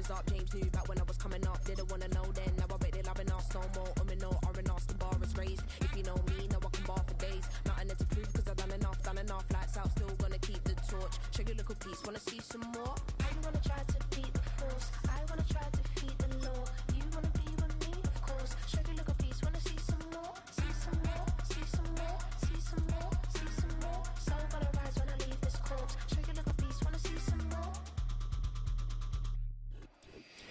hands up. James knew back when I was coming up. Didn't wanna know then. Now I bet they're loving us. No more no R&R, the bar is raised. If you know me, now I can bar for days. Nothing to prove because I've done enough. Lights out, still gonna keep the torch. Show you a little piece, wanna see some more? I wanna try to beat the force. I wanna try to defeat the law. You wanna be with me, of course. Show you a little piece, wanna see some more? See some more, see some more, see some more, see some more. Soul gonna rise when I leave this corpse. Show you a little piece, wanna see some more?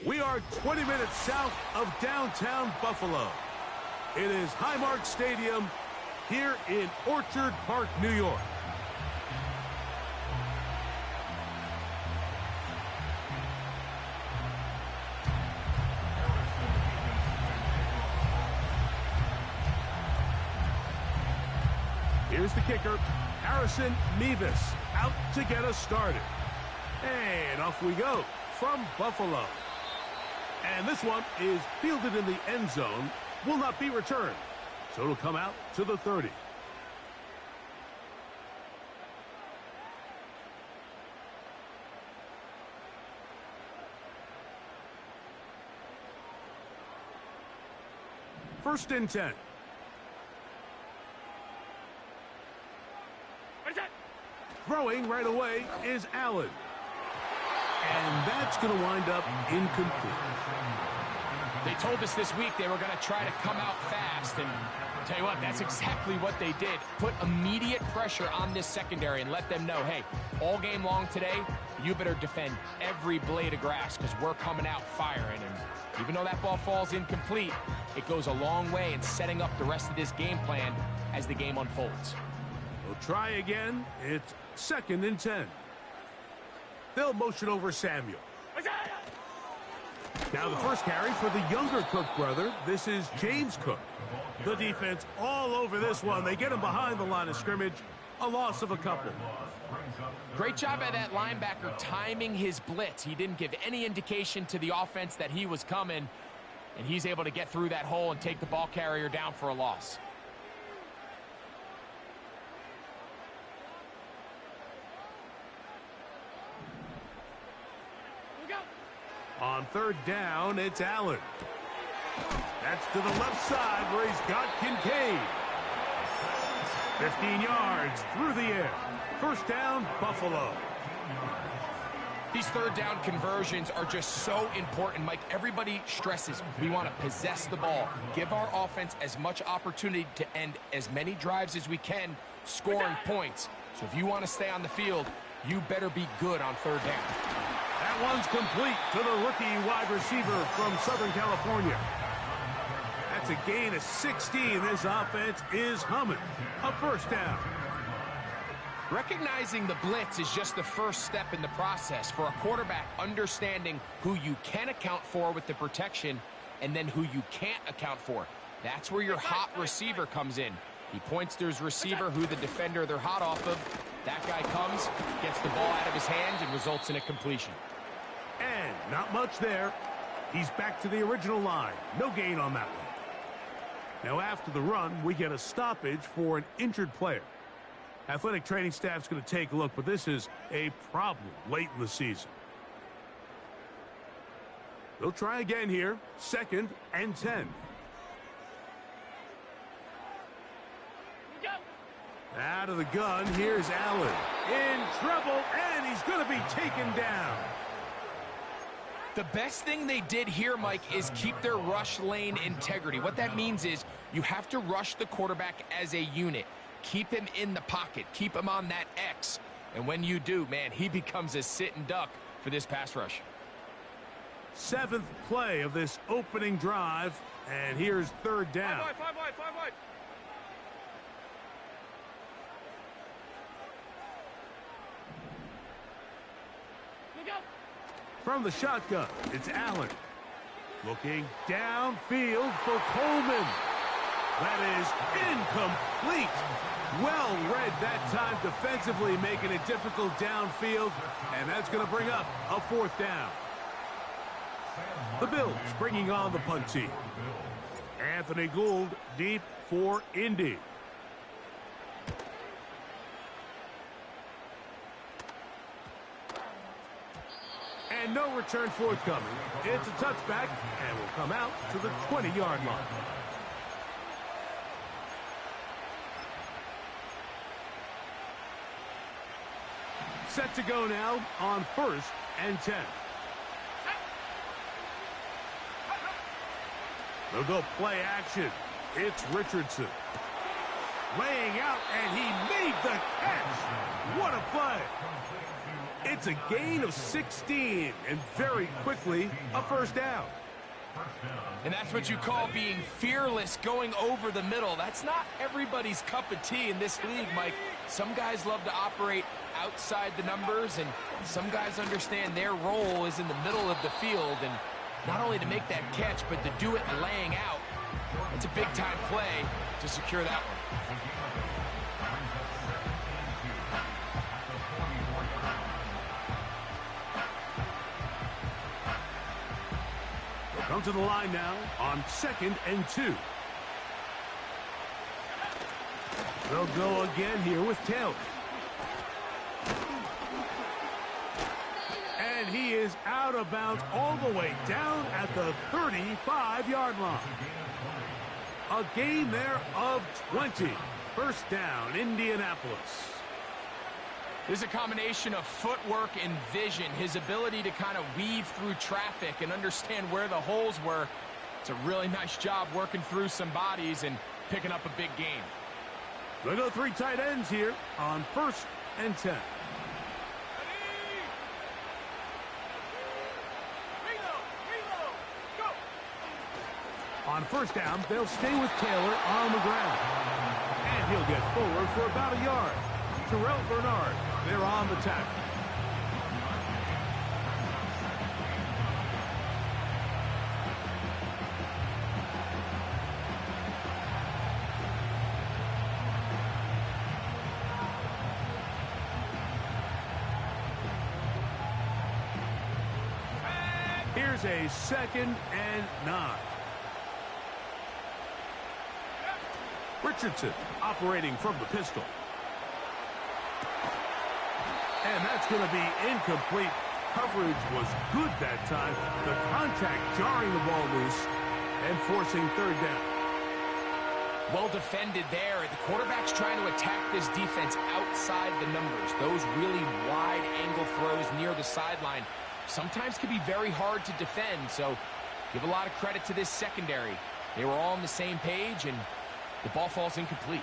We are 20 minutes south of downtown Buffalo. It is Highmark Stadium here in Orchard Park, New York. Here's the kicker, Harrison Mevis, out to get us started. And off we go from Buffalo. And this one is fielded in the end zone, will not be returned. So it'll come out to the 30. First and 10. Throwing right away is Allen. And that's going to wind up incomplete. They told us this week they were going to try to come out fast, and tell you what, that's exactly what they did. Put immediate pressure on this secondary and let them know, hey, all game long today, you better defend every blade of grass because we're coming out firing. And even though that ball falls incomplete, it goes a long way in setting up the rest of this game plan as the game unfolds. We'll try again. It's second and 10. They'll motion over Samuel. Now the first carry for the younger Cook brother. This is James Cook. The defense all over this one. They get him behind the line of scrimmage. A loss of a couple. Great job by that linebacker timing his blitz. He didn't give any indication to the offense that he was coming, and he's able to get through that hole and take the ball carrier down for a loss. On third down, it's Allen. That's to the left side where he's got Kincaid. 15 yards through the air. First down, Buffalo. These third down conversions are just so important, Mike. Everybody stresses we want to possess the ball, give our offense as much opportunity to end as many drives as we can, scoring points. So if you want to stay on the field, you better be good on third down. That one's complete to the rookie wide receiver from Southern California. That's a gain of 16. This offense is humming. A first down. Recognizing the blitz is just the first step in the process for a quarterback, understanding who you can account for with the protection and then who you can't account for. That's where your hot receiver comes in. He points to his receiver, who the defender they're hot off of. That guy comes, gets the ball out of his hands, and results in a completion. And not much there. He's back to the original line. No gain on that one. Now after the run, we get a stoppage for an injured player. Athletic training staff's going to take a look, but this is a problem late in the season. They'll try again here. Second and 10. Out of the gun, here's Allen. In trouble, and he's going to be taken down. The best thing they did here, Mike, is keep their rush lane integrity. What that means is you have to rush the quarterback as a unit. Keep him in the pocket. Keep him on that X. And when you do, man, he becomes a sitting duck for this pass rush. Seventh play of this opening drive, and here's third down. Five wide. From the shotgun, it's Allen. Looking downfield for Coleman. That is incomplete. Well read that time defensively, making it difficult downfield, and that's going to bring up a fourth down. The Bills bringing on the punt team. Anthony Gould deep for Indy. And no return forthcoming. It's a touchback and will come out to the 20-yard line. Set to go now on 1st and 10. They'll go play action. It's Richardson. Laying out, and he made the catch. What a play. It's a gain of 16, and very quickly, a first down. And that's what you call being fearless, going over the middle. That's not everybody's cup of tea in this league, Mike. Some guys love to operate outside the numbers, and some guys understand their role is in the middle of the field, and not only to make that catch, but to do it laying out. It's a big-time play to secure that one. They'll come to the line now on 2nd and 2. They'll go again here with Taylor. And he is out of bounds all the way down at the 35-yard line. A gain there of 20. First down, Indianapolis. There's a combination of footwork and vision, his ability to kind of weave through traffic and understand where the holes were. It's a really nice job working through some bodies and picking up a big gain. They'll go 3 tight ends here on 1st and 10. On first down, they'll stay with Taylor on the ground. And he'll get forward for about a yard. Terrell Bernard, they're on the tackle. Here's a 2nd and 9. Richardson operating from the pistol. And that's going to be incomplete. Coverage was good that time. The contact jarring the ball loose and forcing 3rd down. Well defended there. The quarterback's trying to attack this defense outside the numbers. Those really wide angle throws near the sideline sometimes can be very hard to defend. So give a lot of credit to this secondary. They were all on the same page, and the ball falls incomplete.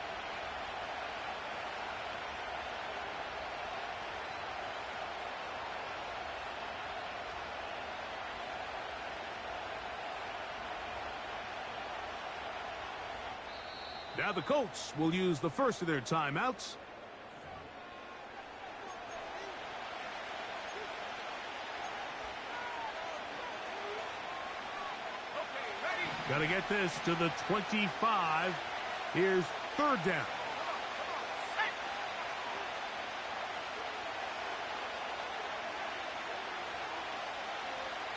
Now the Colts will use the first of their timeouts. Got to get this to the 25. Here's 3rd down.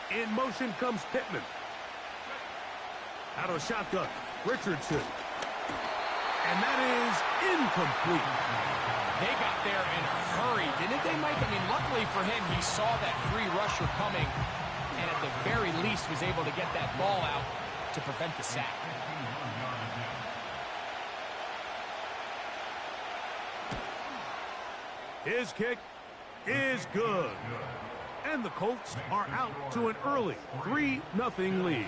In motion comes Pittman. Out of the shotgun, Richardson. And that is incomplete. They got there in a hurry, didn't they, Mike? I mean, luckily for him, he saw that free rusher coming, and at the very least was able to get that ball out to prevent the sack. His kick is good. And the Colts are out to an early 3-0 lead.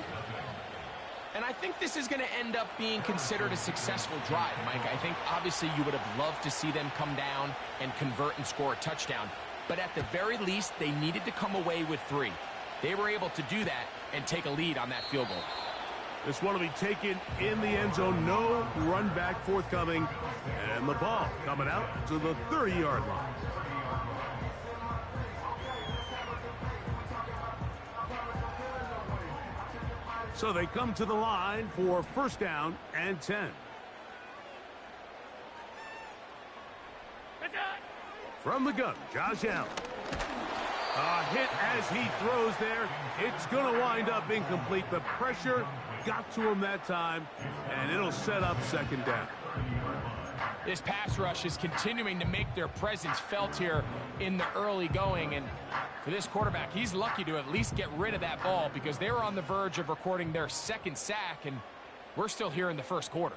And I think this is going to end up being considered a successful drive, Mike. I think obviously you would have loved to see them come down and convert and score a touchdown. But at the very least, they needed to come away with 3. They were able to do that and take a lead on that field goal. This one will be taken in the end zone. No run back forthcoming. And the ball coming out to the 30-yard line. So they come to the line for first down and 10. From the gun, Josh Allen. A hit as he throws there. It's going to wind up incomplete. The pressure got to him that time, and it'll set up second down. This pass rush is continuing to make their presence felt here in the early going. And for this quarterback, he's lucky to at least get rid of that ball because they were on the verge of recording their second sack, and we're still here in the first quarter.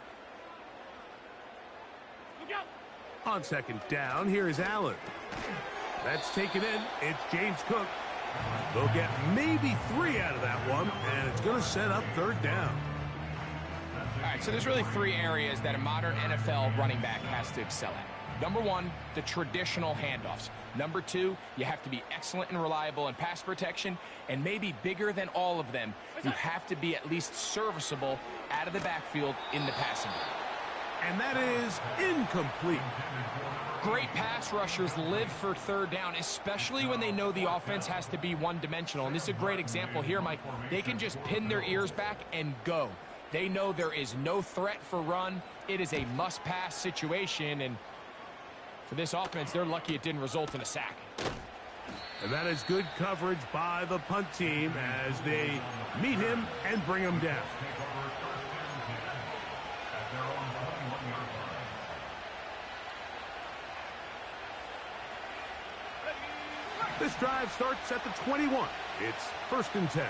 On second down, here is Allen. That's taken in. It's James Cook. They'll get maybe 3 out of that one, and it's going to set up third down. All right, so there's really 3 areas that a modern NFL running back has to excel at. Number 1, the traditional handoffs. Number 2, you have to be excellent and reliable in pass protection, and maybe bigger than all of them, you have to be at least serviceable out of the backfield in the passing game. And that is incomplete. Great pass rushers live for third down, especially when they know the offense has to be one-dimensional. And this is a great example here, Mike. They can just pin their ears back and go. They know there is no threat for run. It is a must-pass situation, and for this offense, they're lucky it didn't result in a sack. And that is good coverage by the punt team as they meet him and bring him down. This drive starts at the 21. It's 1st and 10.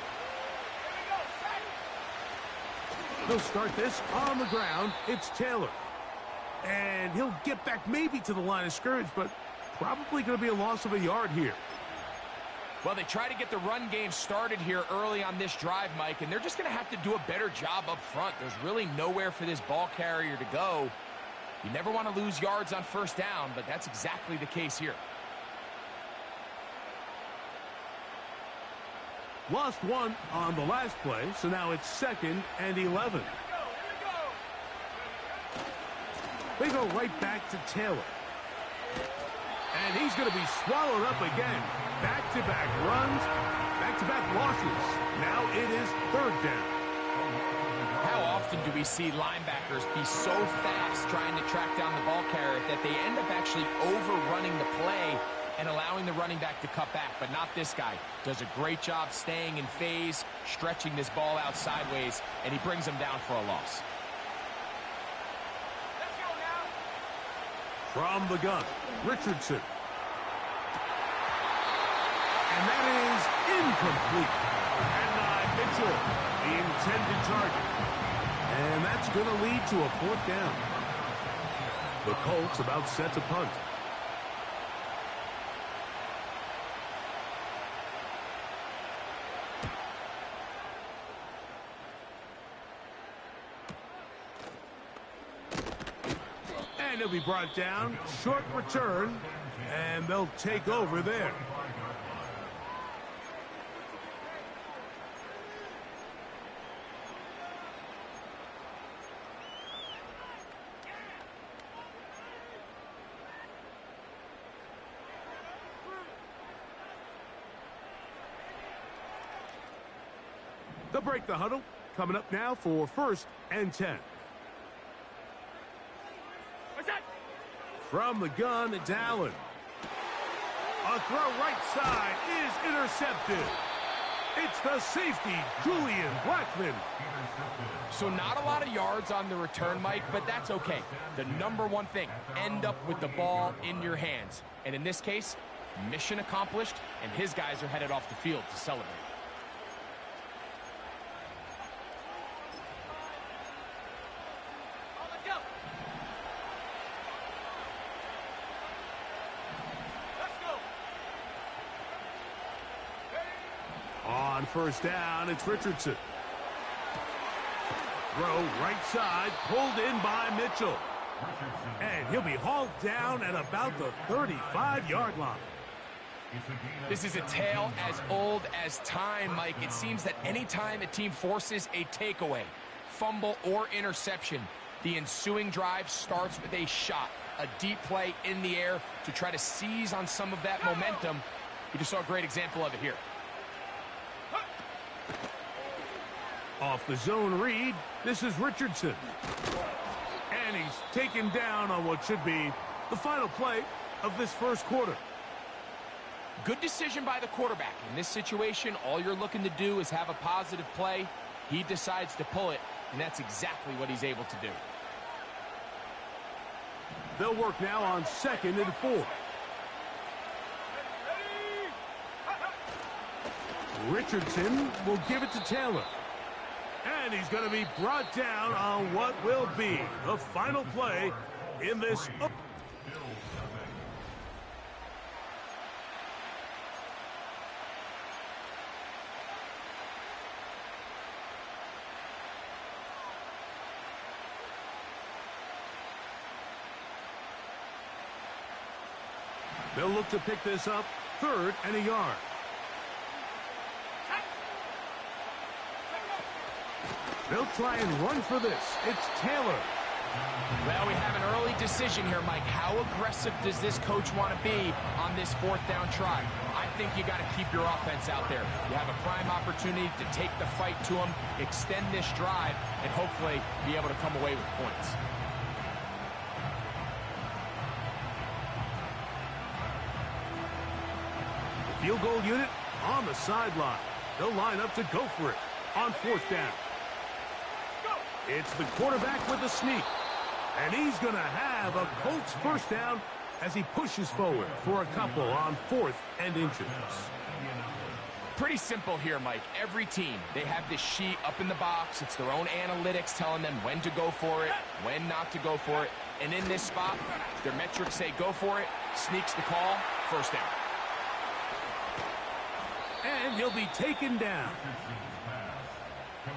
They'll start this on the ground. It's Taylor. And he'll get back maybe to the line of scrimmage, but probably going to be a loss of a yard here. Well, they try to get the run game started here early on this drive, Mike, and they're just going to have to do a better job up front. There's really nowhere for this ball carrier to go. You never want to lose yards on first down, but that's exactly the case here. Lost 1 on the last play, so now it's 2nd and 11. They go right back to Taylor. And he's going to be swallowed up again. Back-to-back runs, back-to-back losses. Now it is 3rd down. How often do we see linebackers be so fast trying to track down the ball carrier that they end up actually overrunning the play and allowing the running back to cut back? But not this guy. Does a great job staying in phase, stretching this ball out sideways, and he brings him down for a loss. From the gun, Richardson. And that is incomplete. And Mitchell, the intended target. And that's going to lead to a 4th down. The Colts about set to punt. And he'll be brought down. Short return. And they'll take over there. They'll break the huddle. Coming up now for 1st and 10. From the gun, it's Allen. A throw right side is intercepted. It's the safety, Julian Blackman. So not a lot of yards on the return, Mike, but that's okay. The number one thing, end up with the ball in your hands. And in this case, mission accomplished, and his guys are headed off the field to celebrate. On 1st down, it's Richardson. Throw right side, pulled in by Mitchell. And he'll be hauled down at about the 35-yard line. This is a tale as old as time, Mike. It seems that anytime a team forces a takeaway, fumble, or interception, the ensuing drive starts with a shot, a deep play in the air to try to seize on some of that momentum. We just saw a great example of it here. Off the zone read, this is Richardson. And he's taken down on what should be the final play of this first quarter. Good decision by the quarterback. In this situation, all you're looking to do is have a positive play. He decides to pull it, and that's exactly what he's able to do. They'll work now on 2nd and 4. Richardson will give it to Taylor. And he's going to be brought down on what will be the final play in this. They'll look to pick this up 3rd and a yard. They'll try and run for this. It's Taylor. Well, we have an early decision here, Mike. How aggressive does this coach want to be on this 4th down try? I think you got to keep your offense out there. You have a prime opportunity to take the fight to them, extend this drive, and hopefully be able to come away with points. The field goal unit on the sideline. They'll line up to go for it on 4th down. It's the quarterback with a sneak. And he's going to have a Colts 1st down as he pushes forward for a couple on 4th and inches. Pretty simple here, Mike. Every team, they have this sheet up in the box. It's their own analytics telling them when to go for it, when not to go for it. And in this spot, their metrics say go for it, sneaks the call, 1st down. And he'll be taken down.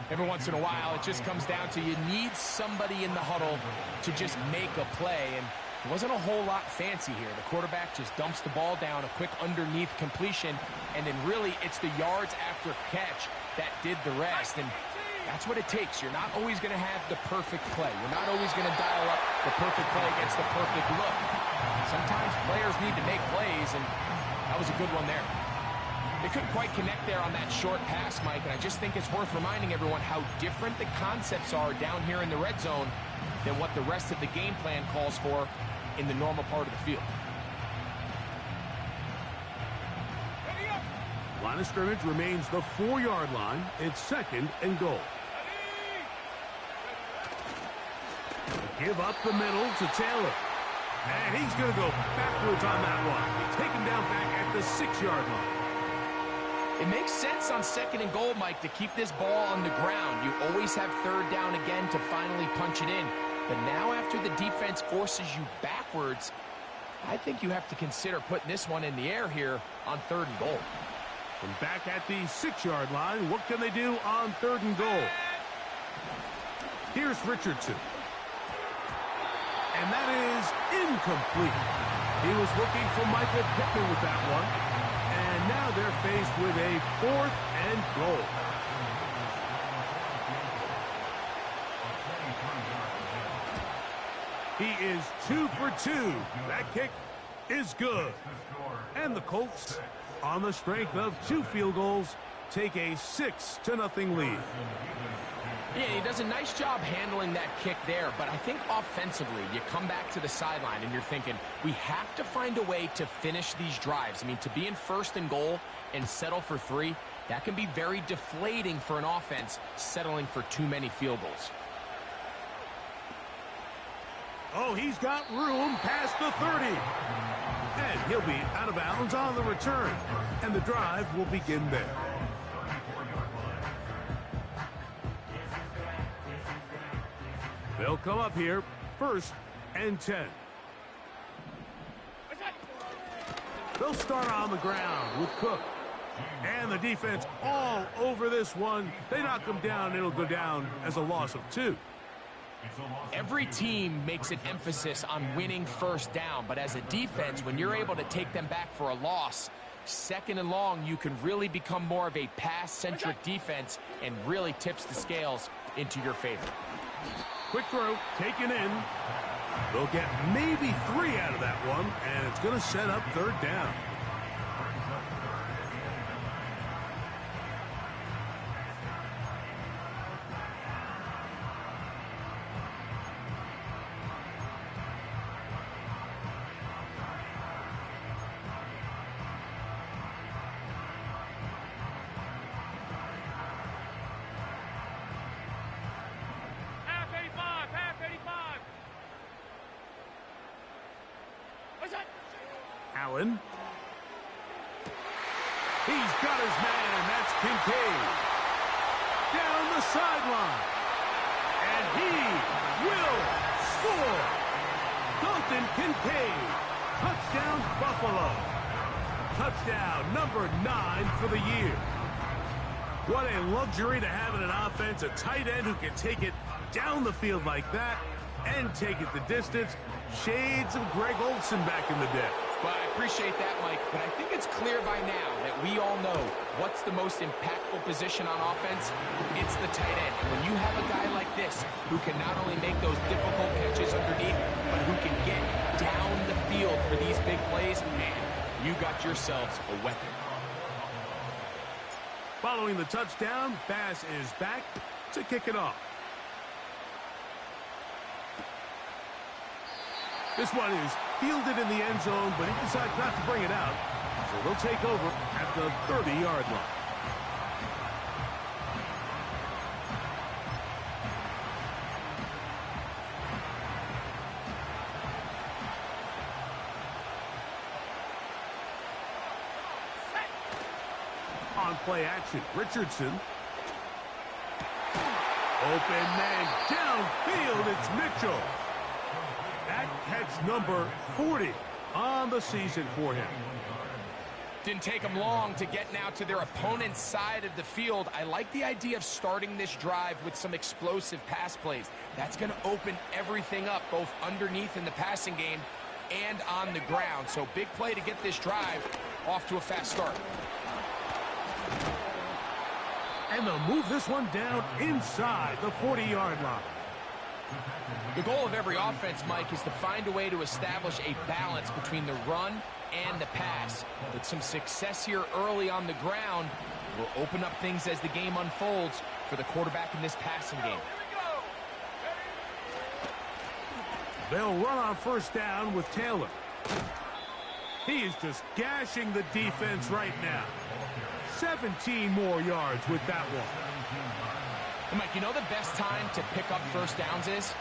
Every once in a while, it just comes down to you need somebody in the huddle to just make a play, and it wasn't a whole lot fancy here. The quarterback just dumps the ball down, a quick underneath completion, and then really it's the yards after catch that did the rest, and that's what it takes. You're not always going to have the perfect play. You're not always going to dial up the perfect play against the perfect look. Sometimes players need to make plays, and that was a good one there. They couldn't quite connect there on that short pass, Mike, and I just think it's worth reminding everyone how different the concepts are down here in the red zone than what the rest of the game plan calls for in the normal part of the field. Line of scrimmage remains the 4-yard line. It's 2nd and goal. Give up the middle to Taylor. And he's going to go backwards on that one. Take him down back at the 6-yard line. It makes sense on 2nd and goal, Mike, to keep this ball on the ground. You always have 3rd down again to finally punch it in. But now after the defense forces you backwards, I think you have to consider putting this one in the air here on 3rd and goal. From back at the 6-yard line, what can they do on 3rd and goal? Here's Richardson. And that is incomplete. He was looking for Michael Pittman with that one. And now they're faced with a 4th and goal. He is 2 for 2. That kick is good. And the Colts, on the strength of 2 field goals, take a 6-0 lead. Yeah, he does a nice job handling that kick there, but I think offensively, you come back to the sideline and you're thinking, we have to find a way to finish these drives. I mean, to be in 1st and goal and settle for 3, that can be very deflating for an offense settling for too many field goals. Oh, he's got room past the 30. And he'll be out of bounds on the return. And the drive will begin there. They'll come up here, 1st and 10. They'll start on the ground with Cook. And the defense all over this one. They knock him down. It'll go down as a loss of 2. Every team makes an emphasis on winning 1st down, but as a defense, when you're able to take them back for a loss, 2nd and long, you can really become more of a pass-centric defense and really tips the scales into your favor. Quick throw, taken in. They'll get maybe 3 out of that one, and it's going to set up 3rd down. Allen. He's got his man. That's Kincaid. Down the sideline. And he will score. Dalton Kincaid. Touchdown, Buffalo. Touchdown number 9 for the year. What a luxury to have in an offense, a tight end who can take it down the field like that and take it the distance. Shades of Greg Olsen back in the day. Well, I appreciate that, Mike, but I think it's clear by now that we all know what's the most impactful position on offense. It's the tight end. And when you have a guy like this who can not only make those difficult catches underneath, but who can get down the field for these big plays, man, you got yourselves a weapon. Following the touchdown, Bass is back to kick it off. This one is fielded in the end zone, but he decides not to bring it out. So they'll take over at the 30-yard line. On play action, Richardson. Open man downfield, it's Mitchell. That catch number 40 on the season for him. Didn't take them long to get now to their opponent's side of the field. I like the idea of starting this drive with some explosive pass plays. That's going to open everything up, both underneath in the passing game and on the ground. So big play to get this drive off to a fast start. And they'll move this one down inside the 40-yard line. The goal of every offense, Mike, is to find a way to establish a balance between the run and the pass. With some success here early on the ground, will open up things as the game unfolds for the quarterback in this passing game. They'll run on first down with Taylor. He is just gashing the defense right now. 17 more yards with that one. Mike, you know the best time to pick up first downs is?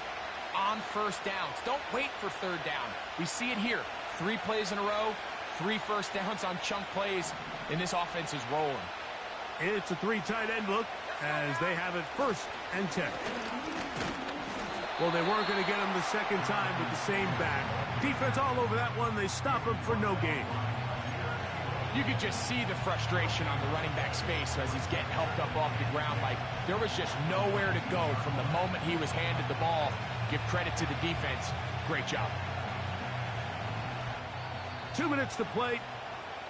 On first downs. Don't wait for third down. We see it here. 3 plays in a row, 3 first downs on chunk plays, and this offense is rolling. It's a 3 tight end look as they have it 1st and 10. Well, they weren't going to get him the second time with the same back. Defense all over that one. They stop him for no gain. You could just see the frustration on the running back's face as he's getting helped up off the ground. Like, there was just nowhere to go from the moment he was handed the ball. Give credit to the defense. Great job. 2 minutes to play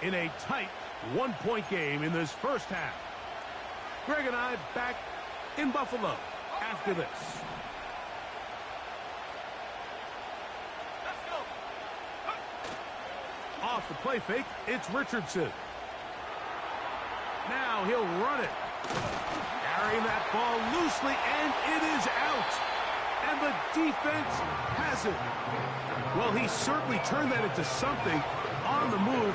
in a tight 1-point game in this first half. Greg and I back in Buffalo after this. Off the play fake, it's Richardson. Now he'll run it. Carrying that ball loosely, and it is out. And the defense has it. Well, he certainly turned that into something on the move.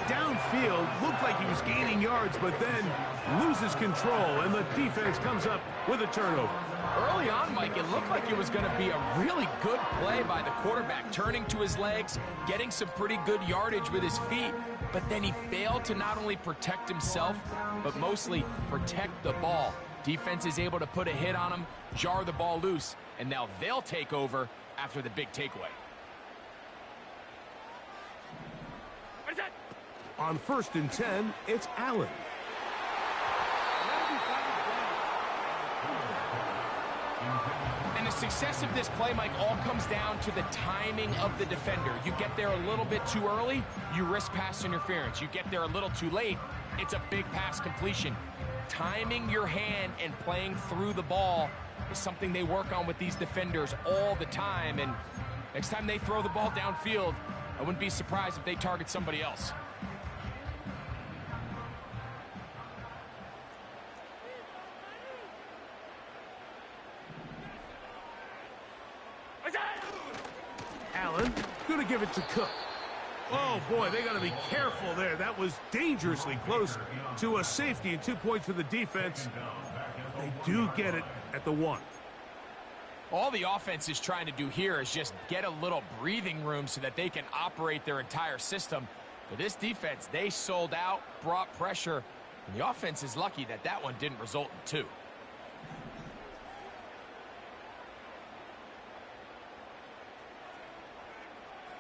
Downfield, looked like he was gaining yards, but then loses control, and the defense comes up with a turnover. Early on, Mike, it looked like it was going to be a really good play by the quarterback, turning to his legs, getting some pretty good yardage with his feet, but then he failed to not only protect himself, but mostly protect the ball. Defense is able to put a hit on him, jar the ball loose, and now they'll take over after the big takeaway. On 1st and 10, it's Allen. And the success of this play, Mike, all comes down to the timing of the defender. You get there a little bit too early, you risk pass interference. You get there a little too late, it's a big pass completion. Timing your hand and playing through the ball is something they work on with these defenders all the time. And next time they throw the ball downfield, I wouldn't be surprised if they target somebody else. Allen going to give it to Cook. Oh, boy, they got to be careful there. That was dangerously close to a safety, and 2 points for the defense. They do get it at the 1. All the offense is trying to do here is just get a little breathing room so that they can operate their entire system. But this defense, they sold out, brought pressure, and the offense is lucky that that one didn't result in 2.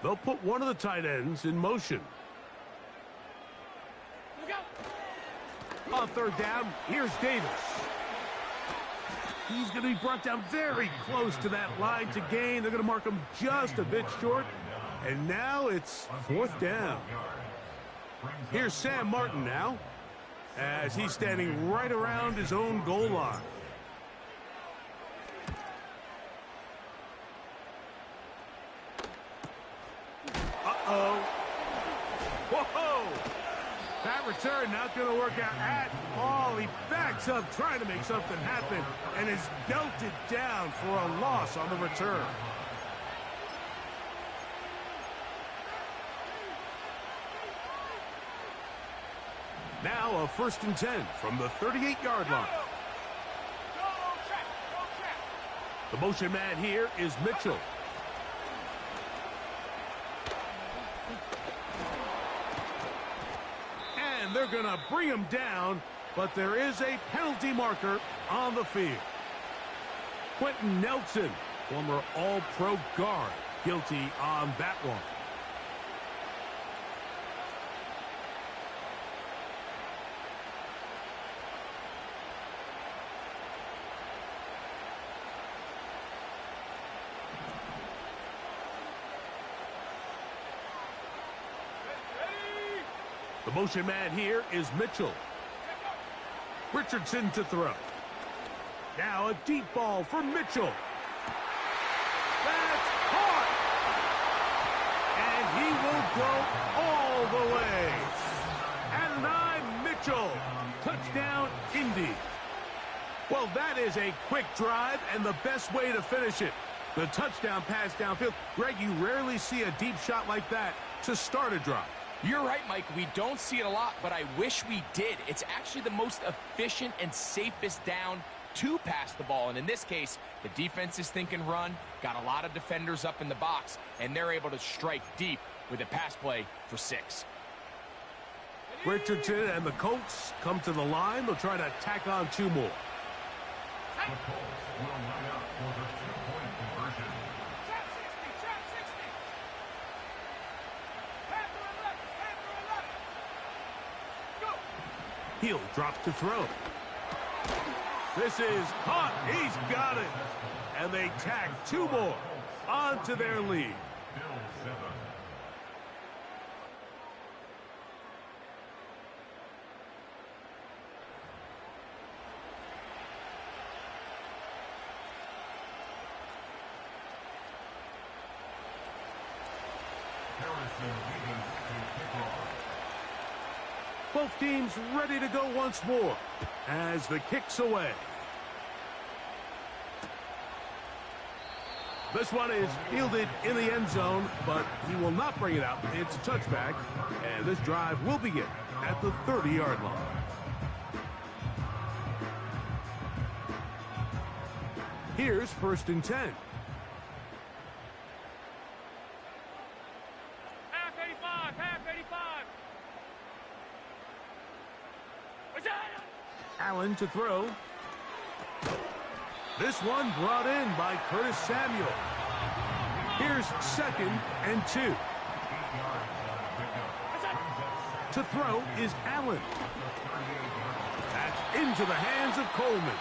They'll put one of the tight ends in motion. On 3rd down, here's Davis. He's going to be brought down very close to that line to gain. They're going to mark him just a bit short. And now it's 4th down. Here's Sam Martin now, as he's standing right around his own goal line. Uh-oh. Whoa! That return not going to work out at all. He backs up trying to make something happen and is belted down for a loss on the return. Now a 1st and 10 from the 38-yard line. The motion man here is Mitchell. And they're going to bring him down, but there is a penalty marker on the field. Quentin Nelson, former All-Pro guard, guilty on that one. The motion man here is Mitchell. Richardson to throw. Now a deep ball for Mitchell. That's caught. And he will go all the way. Adonai Mitchell. Touchdown, Indy. Well, that is a quick drive and the best way to finish it. The touchdown pass downfield. Greg, you rarely see a deep shot like that to start a drive. You're right, Mike. We don't see it a lot, but I wish we did. It's actually the most efficient and safest down to pass the ball. And in this case, the defense is thinking run, got a lot of defenders up in the box, and they're able to strike deep with a pass play for 6. Richardson and the Colts come to the line. They'll try to tack on 2 more. The Colts will line up for the 2-point conversion. He'll drop to throw. This is caught. He's got it. And they tack 2 more onto their lead. Bill 7. Harrison leading to kickoff. Both teams ready to go once more as the kick's away. This one is fielded in the end zone, but he will not bring it out. It's a touchback, and this drive will begin at the 30-yard line. Here's 1st and 10. Allen to throw. This one brought in by Curtis Samuel. Here's 2nd and 2. To throw is Allen. That's into the hands of Coleman.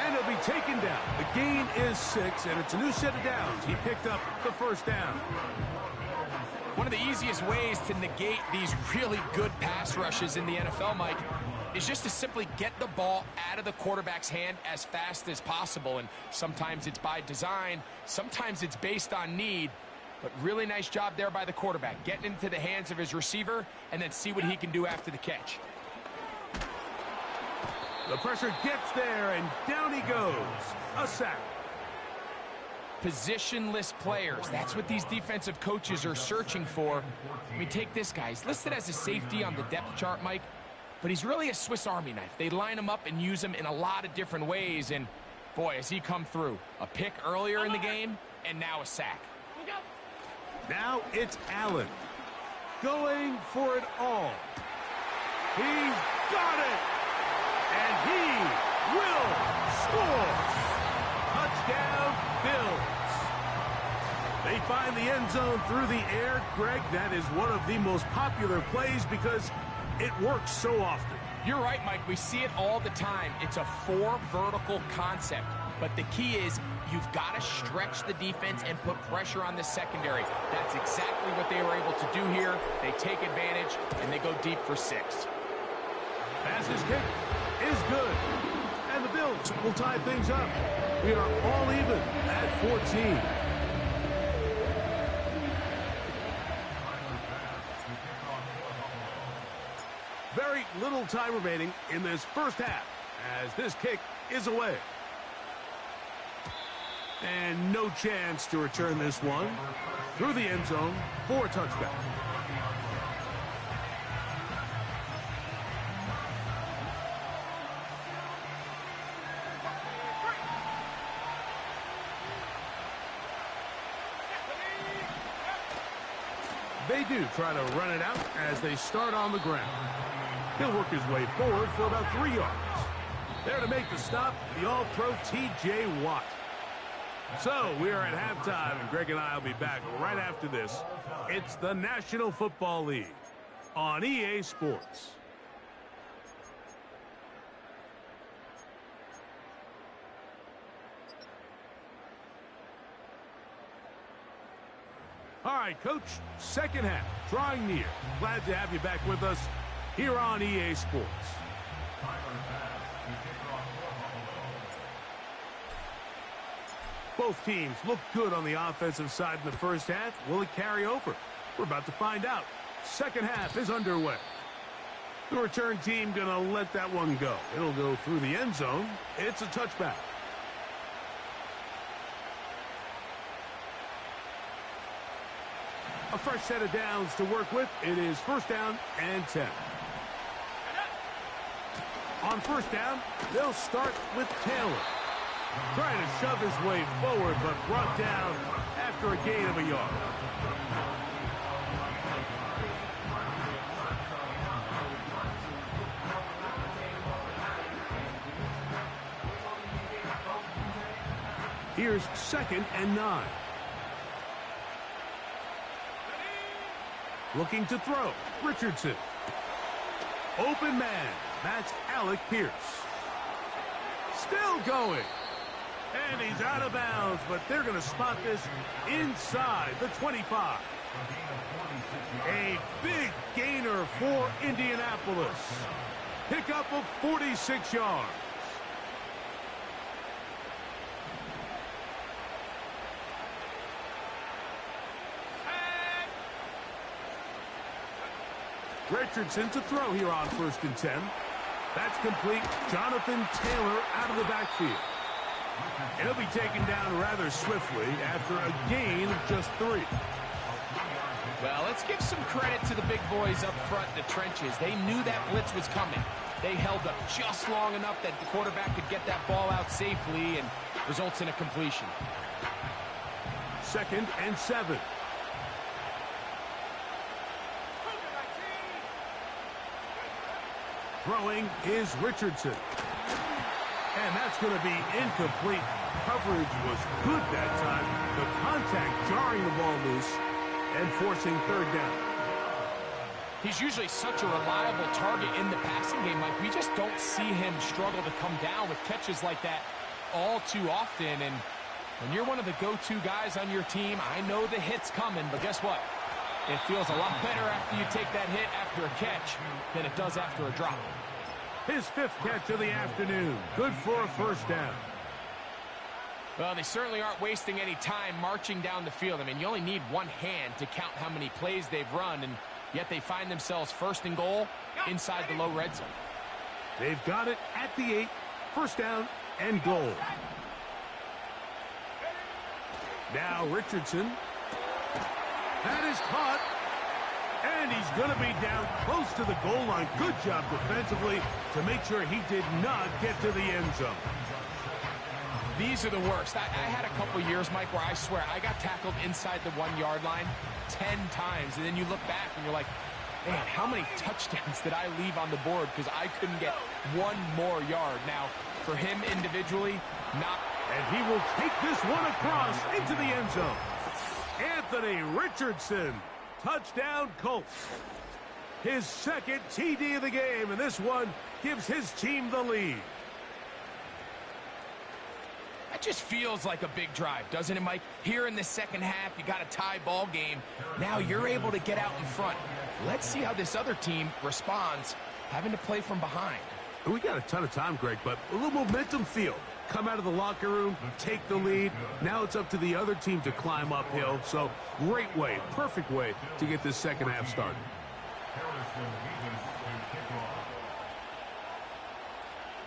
And he'll be taken down. The gain is 6, and it's a new set of downs. He picked up the 1st down. One of the easiest ways to negate these really good pass rushes in the NFL, Mike, is just to simply get the ball out of the quarterback's hand as fast as possible. And sometimes it's by design, sometimes it's based on need. But really nice job there by the quarterback, getting into the hands of his receiver and then see what he can do after the catch. The pressure gets there, and down he goes. A sack. Positionless players. That's what these defensive coaches are searching for. I mean, take this guy. He's listed as a safety on the depth chart, Mike, but he's really a Swiss Army knife. They line him up and use him in a lot of different ways, and Boy, has he come through. A pick earlier in the game, and now a sack. Now it's Allen. Going for it all. He's got it! And he will score! Touchdown, Bills. They find the end zone through the air. Greg, that is one of the most popular plays because it works so often. You're right, Mike. We see it all the time. It's a 4 vertical concept. But the key is you've got to stretch the defense and put pressure on the secondary. That's exactly what they were able to do here. They take advantage, and they go deep for 6. Passes kick is good. And the Bills will tie things up. We are all even at 14. Very little time remaining in this first half as this kick is away. And no chance to return this one through the end zone for a touchback. They do try to run it out as they start on the ground. He'll work his way forward for about 3 yards. There to make the stop, the All-Pro T.J. Watt. So we are at halftime, and Greg and I will be back right after this. It's the National Football League on EA Sports. All right, Coach, second half, drawing near. Glad to have you back with us here on EA Sports. Both teams look good on the offensive side in the first half. Will it carry over? We're about to find out. Second half is underway. The return team going to let that one go. It'll go through the end zone. It's a touchback. A fresh set of downs to work with. It is first down and 10. On first down, they'll start with Taylor. Trying to shove his way forward, but brought down after a gain of a yard. Here's second and 9. Looking to throw. Richardson. Open man. That's Alec Pierce. Still going. And he's out of bounds, but they're going to spot this inside the 25. A big gainer for Indianapolis. Pickup of 46 yards. Richardson to throw here on first and 10. That's complete. Jonathan Taylor out of the backfield. And he'll be taken down rather swiftly after a gain of just 3. Well, let's give some credit to the big boys up front in the trenches. They knew that blitz was coming. They held up just long enough that the quarterback could get that ball out safely and results in a completion. Second and 7. Throwing is Richardson. And that's going to be incomplete. Coverage was good that time. The contact jarring the ball loose and forcing third down. He's usually such a reliable target in the passing game, Mike. We just don't see him struggle to come down with catches like that all too often. And when you're one of the go-to guys on your team, I know the hit's coming, but guess what? It feels a lot better after you take that hit after a catch than it does after a drop. His 5th catch of the afternoon. Good for a first down. Well, they certainly aren't wasting any time marching down the field. I mean, you only need one hand to count how many plays they've run, and yet they find themselves first and goal inside the low red zone. They've got it at the 8. First down and goal. Now Richardson. That is caught. And he's going to be down close to the goal line. Good job defensively to make sure he did not get to the end zone. These are the worst. I had a couple years, Mike, where I swear I got tackled inside the 1-yard line 10 times, and then you look back and you're like, man, how many touchdowns did I leave on the board because I couldn't get one more yard? Now, for him individually, not. And he will take this one across into the end zone. Anthony Richardson, touchdown Colts. His second TD of the game, and this one gives his team the lead. That just feels like a big drive, doesn't it, Mike? Here in the second half, you got a tie ball game. Now you're able to get out in front. Let's see how this other team responds, having to play from behind. We got a ton of time, Greg, but a little momentum feel. Come out of the locker room, take the lead. Now it's up to the other team to climb uphill. So great way, perfect way to get this second half started.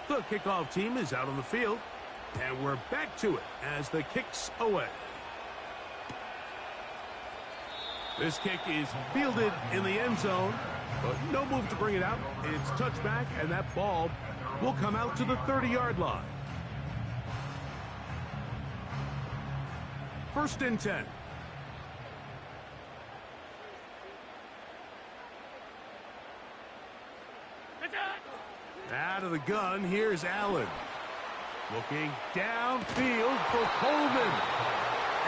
The kickoff team is out on the field. And we're back to it as the kick's away. This kick is fielded in the end zone, but no move to bring it out. It's touchback, and that ball will come out to the 30-yard line. First and 10. Out of the gun, here's Allen. Looking downfield for Coleman.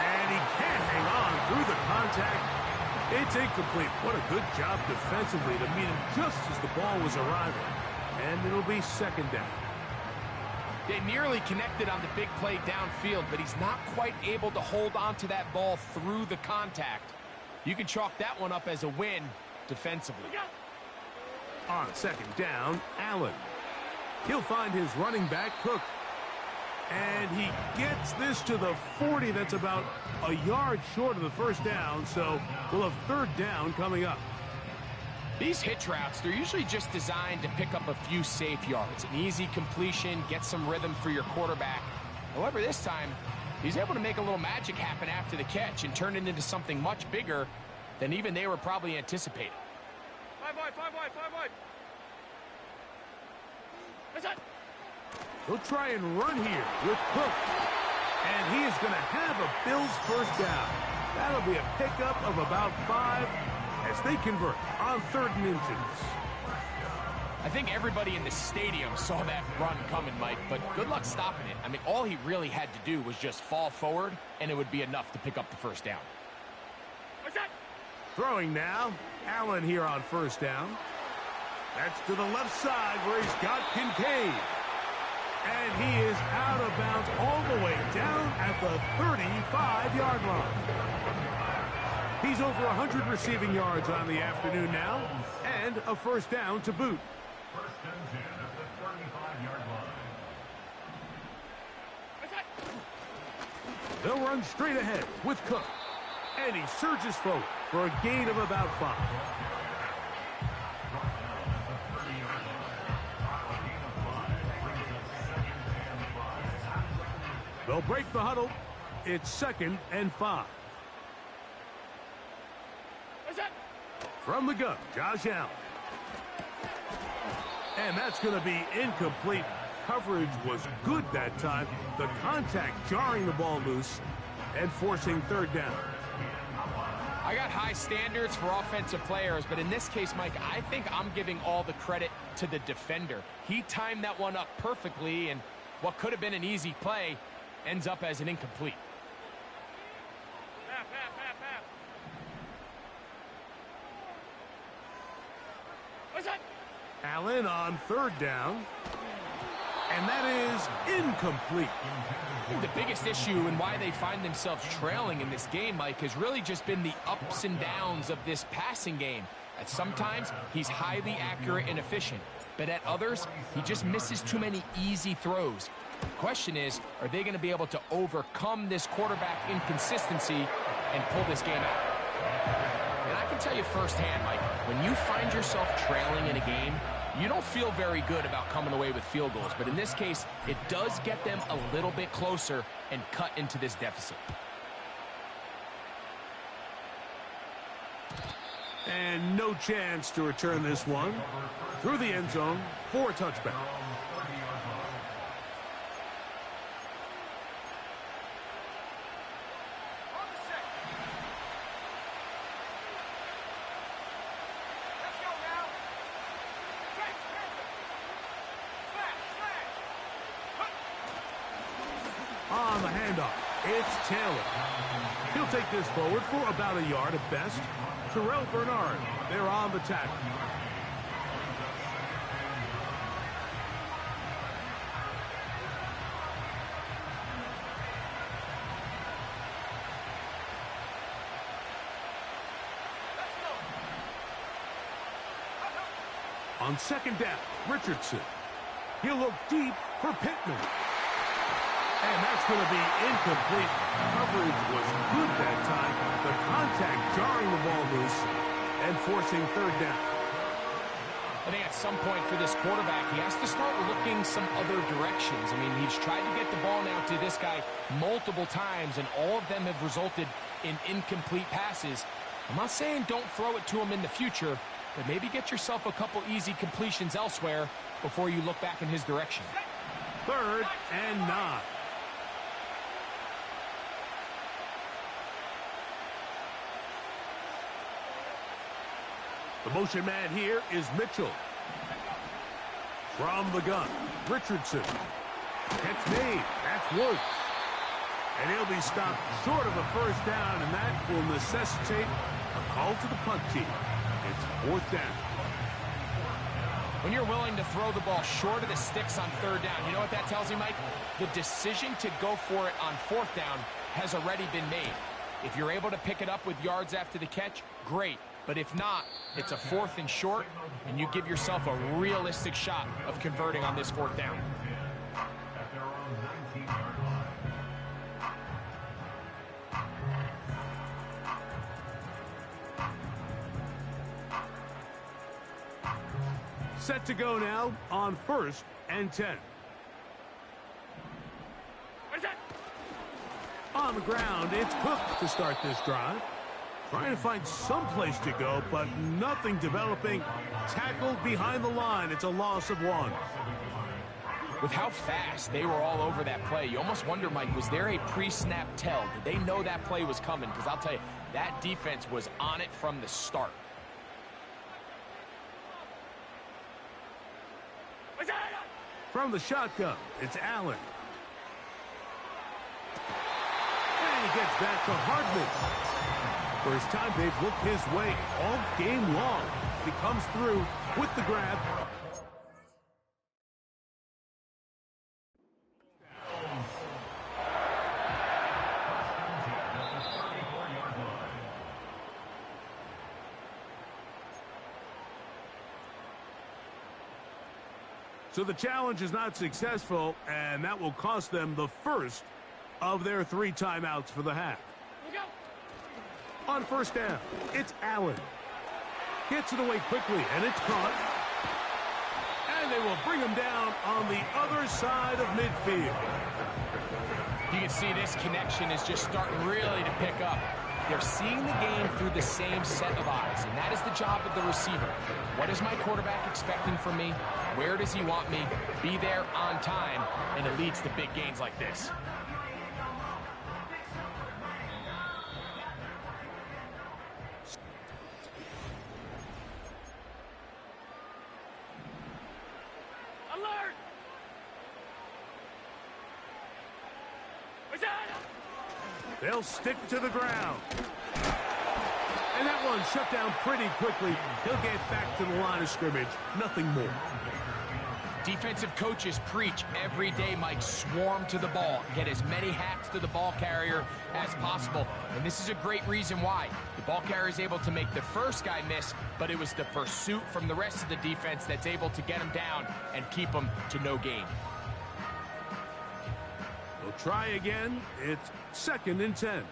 And he can't hang on through the contact. It's incomplete. What a good job defensively to meet him just as the ball was arriving. And it'll be second down. They nearly connected on the big play downfield, but he's not quite able to hold on to that ball through the contact. You can chalk that one up as a win defensively. On second down, Allen. He'll find his running back, Cook. And he gets this to the 40. That's about a yard short of the first down, so we'll have third down coming up. These hitch routes, they're usually just designed to pick up a few safe yards. An easy completion, get some rhythm for your quarterback. However, this time, he's able to make a little magic happen after the catch and turn it into something much bigger than even they were probably anticipating. Five wide. That's it. He'll try and run here with Cook. And he is going to have a Bills first down. That'll be a pickup of about 5 as they convert on 3rd and inches. I think everybody in the stadium saw that run coming, Mike, but good luck stopping it. I mean, all he really had to do was just fall forward, and it would be enough to pick up the first down. What's that? Throwing now, Allen here on first down. That's to the left side where he's got Kincaid. And he is out of bounds all the way down at the 35-yard line. He's over 100 receiving yards on the afternoon now, and a first down to boot. First and 10 at the 35-yard line. They'll run straight ahead with Cook. And he surges forward for a gain of about 5. They'll break the huddle. It's 2nd and 5. What's that? From the gun, Josh Allen. And that's going to be incomplete. Coverage was good that time. The contact jarring the ball loose and forcing 3rd down. I got high standards for offensive players, but in this case, Mike, I think I'm giving all the credit to the defender. He timed that one up perfectly, and what could have been an easy play ends up as an incomplete. Half. What's that? Allen on 3rd down. And that is incomplete. The biggest issue and why they find themselves trailing in this game, Mike, has really just been the ups and downs of this passing game. At sometimes, he's highly accurate and efficient, but at others, he just misses too many easy throws. The question is, are they going to be able to overcome this quarterback inconsistency and pull this game out? And I can tell you firsthand, Mike, when you find yourself trailing in a game, you don't feel very good about coming away with field goals, but in this case, it does get them a little bit closer and cut into this deficit. And no chance to return this one through the end zone for a touchback. It's Taylor. He'll take this forward for about a yard at best. Terrell Bernard, they're on the tackle. On second down, Richardson. He'll look deep for Pittman. And that's going to be incomplete. Coverage was good that time. The contact jarring the ball loose and forcing third down. I think at some point for this quarterback, he has to start looking some other directions. I mean, he's tried to get the ball now to this guy multiple times, and all of them have resulted in incomplete passes. I'm not saying don't throw it to him in the future, but maybe get yourself a couple easy completions elsewhere before you look back in his direction. 3rd and 9. The motion man here is Mitchell. From the gun, Richardson. Gets made. That's Woods. And he'll be stopped short of a first down, and that will necessitate a call to the punt team. It's 4th down. When you're willing to throw the ball short of the sticks on 3rd down, you know what that tells you, Mike? The decision to go for it on 4th down has already been made. If you're able to pick it up with yards after the catch, great. But if not, it's a 4th and short, and you give yourself a realistic shot of converting on this 4th down. At their own 19-yard line. Set to go now on 1st and 10. On the ground, it's Cook to start this drive. Trying to find some place to go, but nothing developing. Tackled behind the line. It's a loss of 1. With how fast they were all over that play, you almost wonder, Mike, was there a pre-snap tell? Did they know that play was coming? Because I'll tell you, that defense was on it from the start. From the shotgun, it's Allen. And he gets that to Hardman. First time they've looked his way all game long. He comes through with the grab. So the challenge is not successful, and that will cost them the first of their 3 timeouts for the half. On 1st down, it's Allen. Gets it away quickly, and it's caught. And they will bring him down on the other side of midfield. You can see this connection is just starting really to pick up. They're seeing the game through the same set of eyes, and that is the job of the receiver. What is my quarterback expecting from me? Where does he want me? Be there on time, and it leads to big gains like this. Alert! They'll stick to the ground. And that one shut down pretty quickly. He'll get back to the line of scrimmage. Nothing more. Defensive coaches preach every day, Mike, swarm to the ball. Get as many hacks to the ball carrier as possible. And this is a great reason why. The ball carrier is able to make the first guy miss, but it was the pursuit from the rest of the defense that's able to get him down and keep him to no gain. They'll try again. It's 2nd and 10.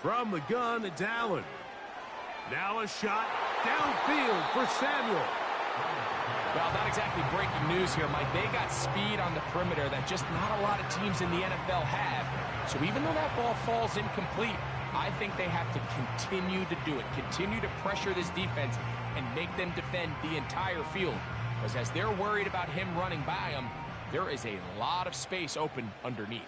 From the gun, it's Allen. Now a shot downfield for Samuel. Well, not exactly breaking news here, Mike. They got speed on the perimeter that just not a lot of teams in the NFL have. So even though that ball falls incomplete, I think they have to continue to do it. Continue to pressure this defense and make them defend the entire field. Because as they're worried about him running by them, there is a lot of space open underneath.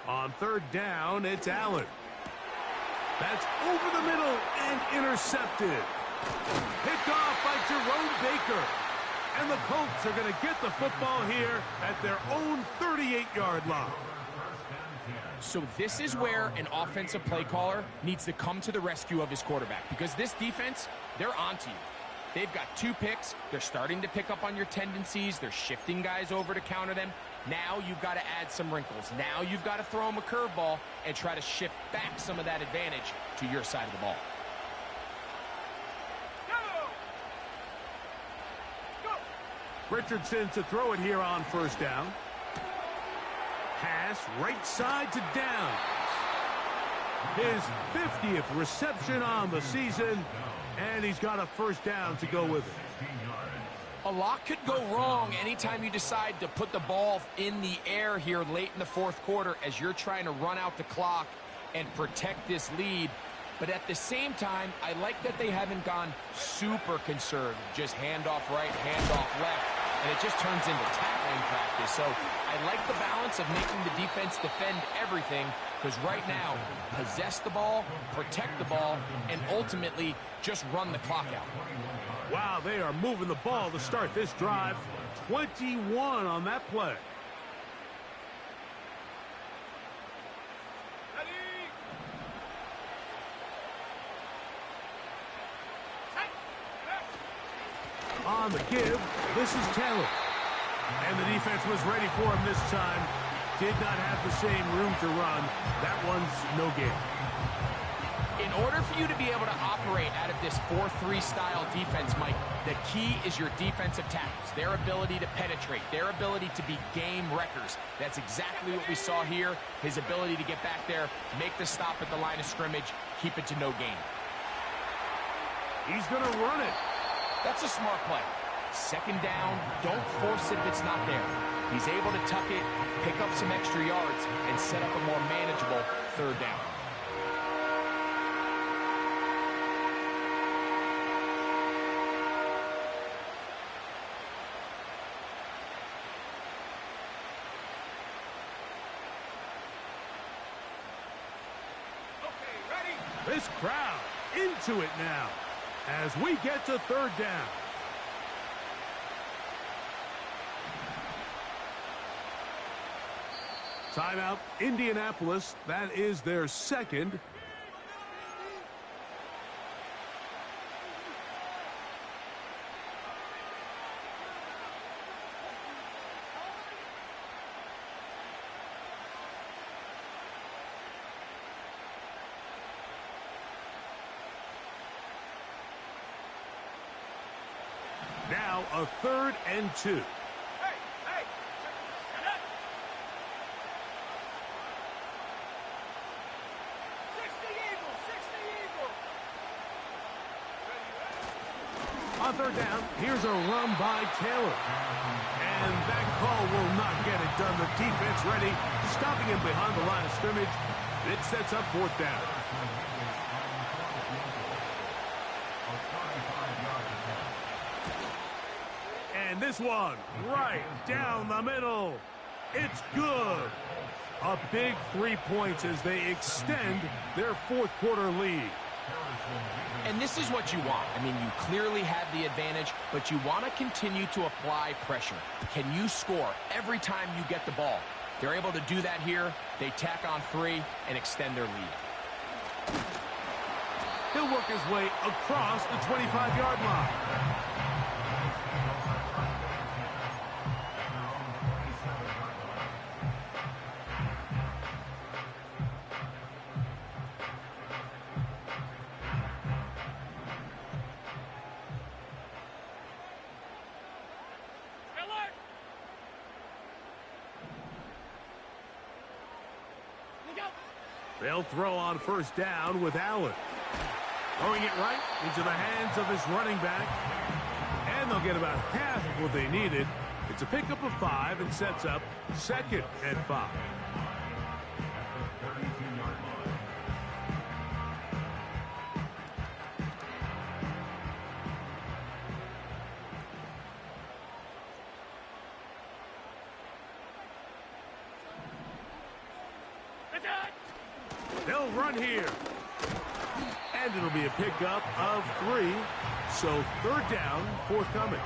On third down, it's Allen. That's over the middle and intercepted. Picked off by Jerome Baker. And the Colts are going to get the football here at their own 38-yard line. So this is where an offensive play caller needs to come to the rescue of his quarterback, because this defense, they're onto you. They've got 2 picks. They're starting to pick up on your tendencies. They're shifting guys over to counter them. Now you've got to add some wrinkles. Now you've got to throw them a curveball and try to shift back some of that advantage to your side of the ball. Richardson to throw it here on first down. Pass right side to Downs. His 50th reception on the season, and he's got a first down to go with it. A lot could go wrong anytime you decide to put the ball in the air here late in the fourth quarter as you're trying to run out the clock and protect this lead. But at the same time, I like that they haven't gone super conservative. Just handoff right, handoff left, and it just turns into tackling practice. So I like the balance of making the defense defend everything, because right now, possess the ball, protect the ball, and ultimately just run the clock out. Wow, they are moving the ball to start this drive. 21 on that play. On the give, this is Taylor. And the defense was ready for him this time. Did not have the same room to run. That one's no gain. In order for you to be able to operate out of this 4-3 style defense, Mike, the key is your defensive tackles, their ability to penetrate, their ability to be game wreckers. That's exactly what we saw here. His ability to get back there, make the stop at the line of scrimmage, keep it to no gain. He's going to run it. That's a smart play. Second down, don't force it if it's not there. He's able to tuck it, pick up some extra yards, and set up a more manageable third down. This crowd into it now as we get to third down. Timeout, Indianapolis. That is their second. Now a 3rd and 2. On third down, here's a run by Taylor. And that call will not get it done. The defense ready, stopping him behind the line of scrimmage. It sets up 4th down. And this one, right down the middle. It's good. A big 3 points as they extend their 4th quarter lead. And this is what you want. I mean, you clearly have the advantage, but you want to continue to apply pressure. Can you score every time you get the ball? They're able to do that here. They tack on 3 and extend their lead. He'll work his way across the 25-yard line. They'll throw on first down with Allen. Throwing it right into the hands of his running back. And they'll get about half of what they needed. It's a pickup of 5 and sets up 2nd and 5. They'll run here. And it'll be a pickup of 3. So third down, forthcoming.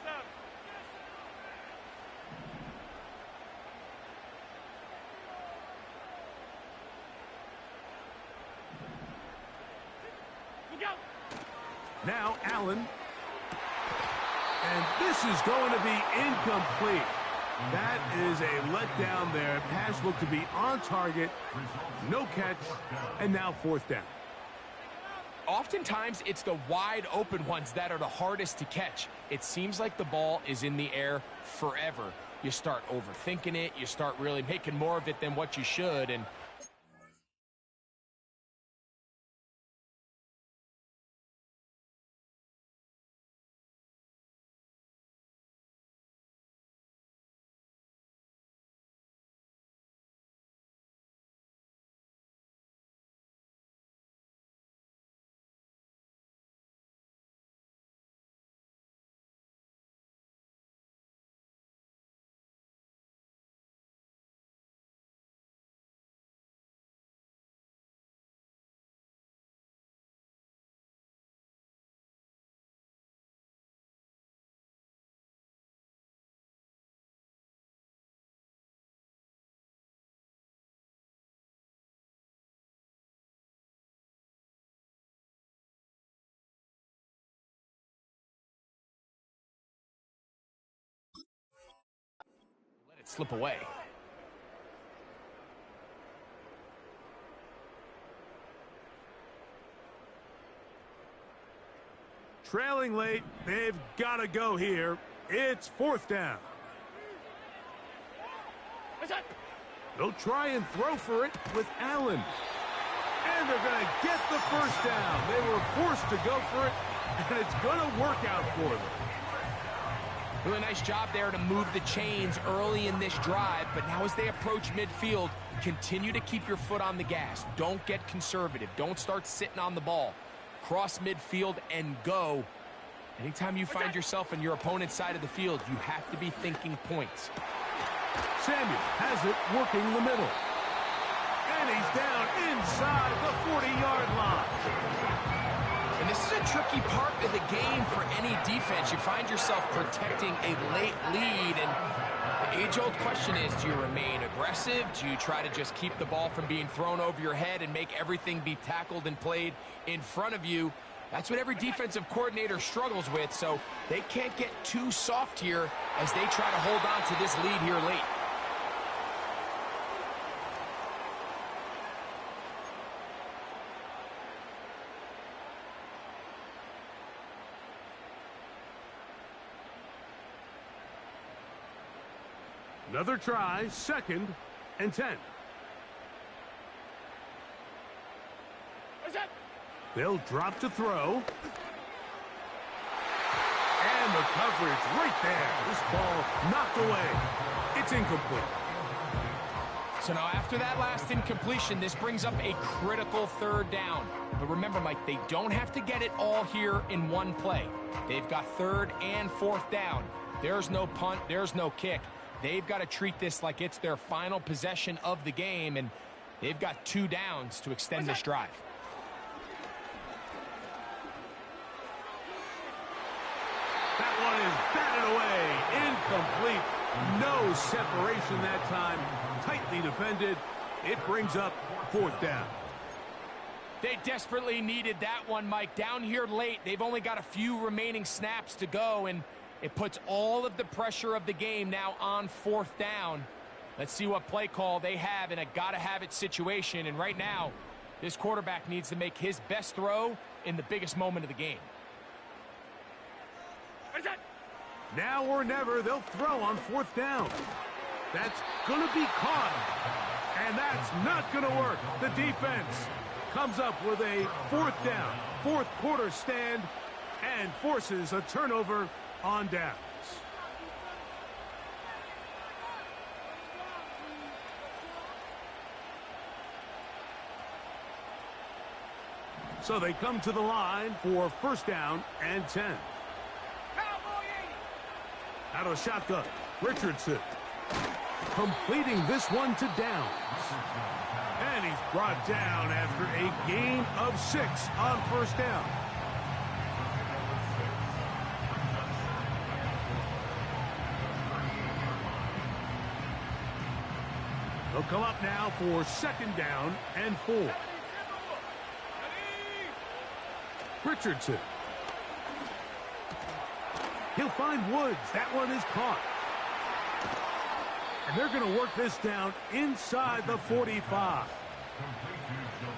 Stop. Look out. Now Allen. And this is going to be incomplete. That is a letdown there. Pass looked to be on target. No catch. And now fourth down. Oftentimes, it's the wide open ones that are the hardest to catch. It seems like the ball is in the air forever. You start overthinking it. You start really making more of it than what you should. And let it slip away. Trailing late. They've got to go here. It's fourth down. What's up? They'll try and throw for it with Allen. And they're going to get the first down. They were forced to go for it, and it's going to work out for them. Really nice job there to move the chains early in this drive, but now as they approach midfield, continue to keep your foot on the gas. Don't get conservative. Don't start sitting on the ball. Cross midfield and go. Anytime you find yourself on your opponent's side of the field, you have to be thinking points. Samuel has it working the middle. And he's down inside the 40-yard line. And this is a tricky part of the game for any defense. You find yourself protecting a late lead, and the age-old question is, do you remain aggressive? Do you try to just keep the ball from being thrown over your head and make everything be tackled and played in front of you? That's what every defensive coordinator struggles with, so they can't get too soft here as they try to hold on to this lead here late. Another try, 2nd and 10. What's up? They'll drop to throw. And the coverage right there. This ball knocked away. It's incomplete. So now after that last incompletion, this brings up a critical third down. But remember, Mike, they don't have to get it all here in one play. They've got third and fourth down. There's no punt. There's no kick. They've got to treat this like it's their final possession of the game, and they've got 2 downs to extend this drive. That one is batted away. Incomplete. No separation that time. Tightly defended. It brings up fourth down. They desperately needed that one, Mike. Down here late, they've only got a few remaining snaps to go, and it puts all of the pressure of the game now on fourth down. Let's see what play call they have in a gotta-have-it situation. And right now, this quarterback needs to make his best throw in the biggest moment of the game. What's that? Now or never, they'll throw on fourth down. That's going to be caught. And that's not going to work. The defense comes up with a fourth down, fourth quarter stand, and forces a turnover on downs. So they come to the line for first down and 10. Out of the shotgun, Richardson completing this one to Downs. And he's brought down after a gain of 6 on first down. They'll come up now for second down and 4. Richardson. He'll find Woods. That one is caught. And they're going to work this down inside the 45.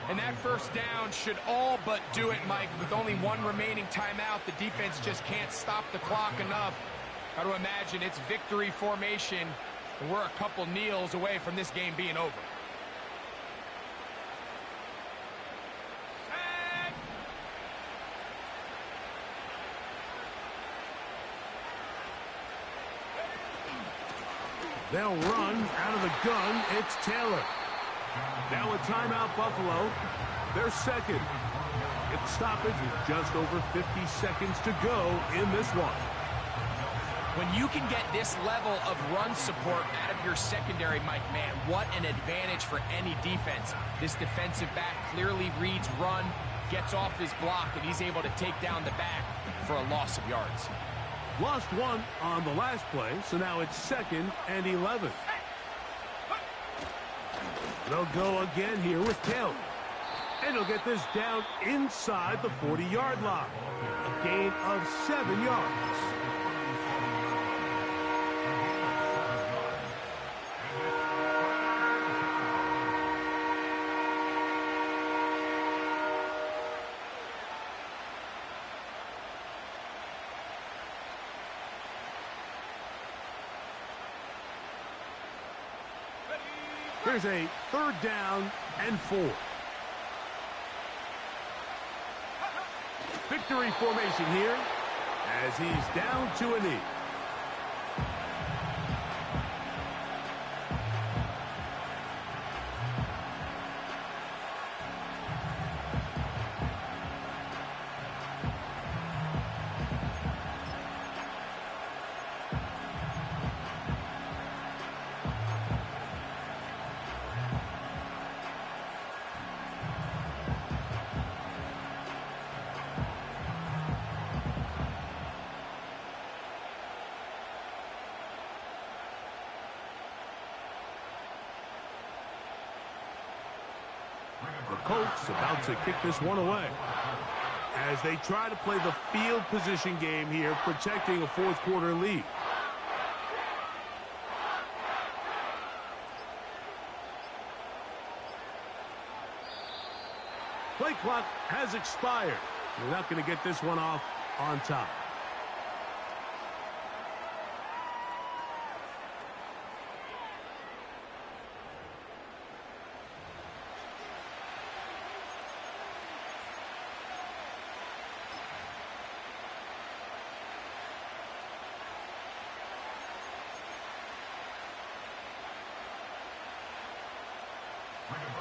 And that first down should all but do it, Mike. With only one remaining timeout, the defense just can't stop the clock enough. Got to imagine it's victory formation, and we're a couple kneels away from this game being over. They'll run out of the gun. It's Taylor. Now a timeout, Buffalo. They're second. It's stoppage with just over 50 seconds to go in this one. When you can get this level of run support out of your secondary, Mike, man, what an advantage for any defense. This defensive back clearly reads run, gets off his block, and he's able to take down the back for a loss of yards. Lost one on the last play, so now it's second and 11. They'll go again here with Taylor. And he'll get this down inside the 40-yard line. A gain of 7 yards. Here's a third down and 4. Victory formation here as he's down to a knee. The Colts about to kick this one away as they try to play the field position game here, protecting a fourth quarter lead. Play clock has expired. They're not going to get this one off on top.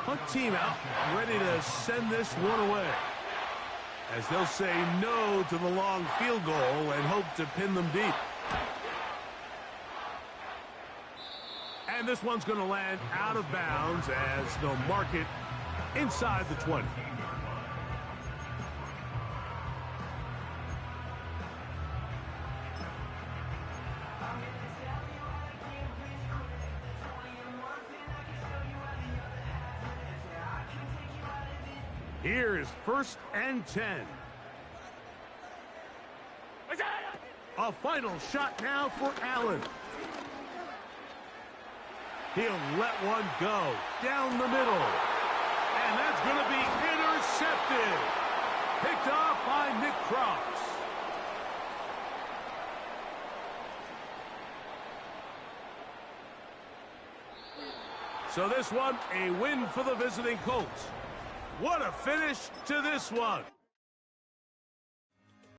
Punt team out, ready to send this one away, as they'll say no to the long field goal and hope to pin them deep. And this one's going to land out of bounds as they'll mark it inside the 20. Here is first and 10. A final shot now for Allen. He'll let one go down the middle. And that's going to be intercepted. Picked off by Nick Cross. So this one, a win for the visiting Colts. What a finish to this one.